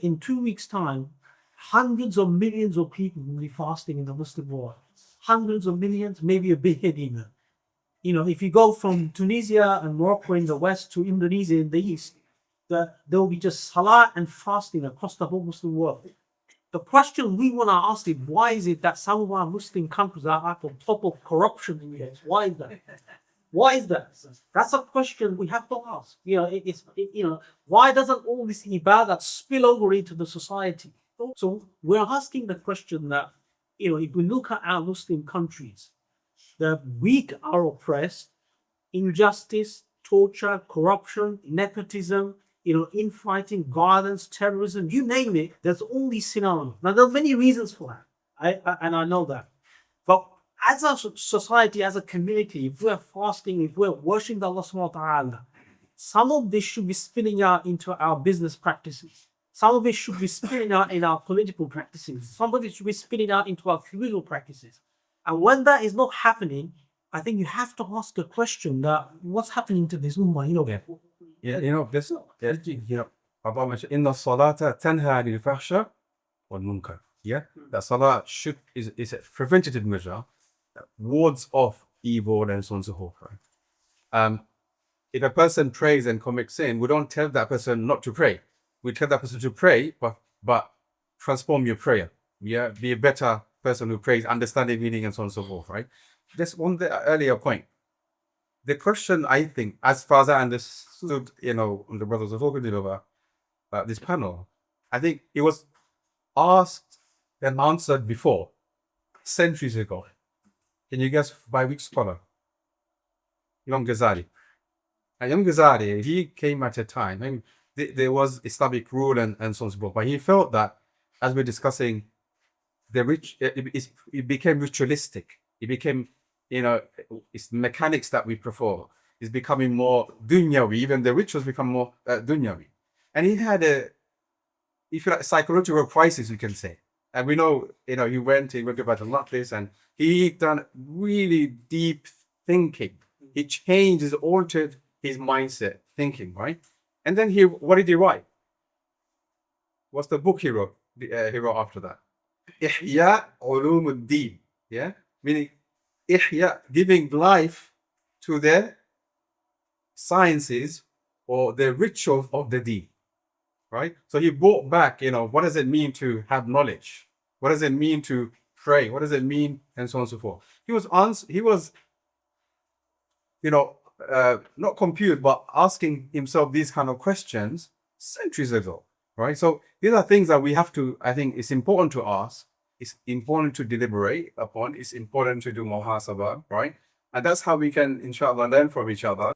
in 2 weeks' time, hundreds of millions of people will be fasting in the Muslim world. Hundreds of millions, maybe a billion even. If you go from Tunisia and Morocco in the west to Indonesia in the east, there will be just salah and fasting across the whole Muslim world. The question we want to ask is, why is it that some of our Muslim countries are at the top of corruption index? Why is that? Why is that? That's a question we have to ask. Why doesn't all this ibadah spill over into the society? So we're asking the question that, if we look at our Muslim countries, the weak are oppressed, injustice, torture, corruption, nepotism, infighting, violence, terrorism, you name it, there's all these scenarios. Now, there are many reasons for that, and I know that. But as a society, as a community, if we're fasting, if we're worshiping Allah subhanahu wa ta'ala, some of this should be spilling out into our business practices. Some of it should be spilling out in our political practices. Some of it should be spilling out into our communal practices. And when that is not happening, I think you have to ask a question that what's happening to this ummah, this, Papa mentioned, Inna salata tanha anil fahsha wal munkar. Yeah, that salah is a preventative measure that wards off evil and so on and so forth. Right? If a person prays and commits sin, we don't tell that person not to pray. We tell that person to pray, but transform your prayer. Yeah, be a better person who prays, understand the meaning and so on and so forth. Right? Just on the earlier point. The question, I think, as far as I understood, the brothers were talking about this panel, I think it was asked and answered before, centuries ago. Can you guess by which scholar? Imam Ghazali. And Imam Ghazali, he came at a time, I mean, there was Islamic rule and so on and so forth, but he felt that, as we're discussing, it became ritualistic. It became, it's mechanics that we prefer. It's becoming more dunyawi. Even the rituals become more dunyawi. And he had if you like, psychological crisis, we can say. And we know, he went about a lot this, and he done really deep thinking. He changed, altered his mindset, thinking, right? And then what did he write? What's the book he wrote? He wrote after that. Ihya Ulumuddin. Yeah? Meaning, Ihya, giving life to the sciences or the rituals of the deen. Right? So he brought back, what does it mean to have knowledge? What does it mean to pray? What does it mean? And so on and so forth. He was, not confused, but asking himself these kind of questions centuries ago. Right? So these are things that we have to, I think it's important to ask. It's important to deliberate upon. It's important to do muhasabah, right? And that's how we can, inshallah, learn from each other.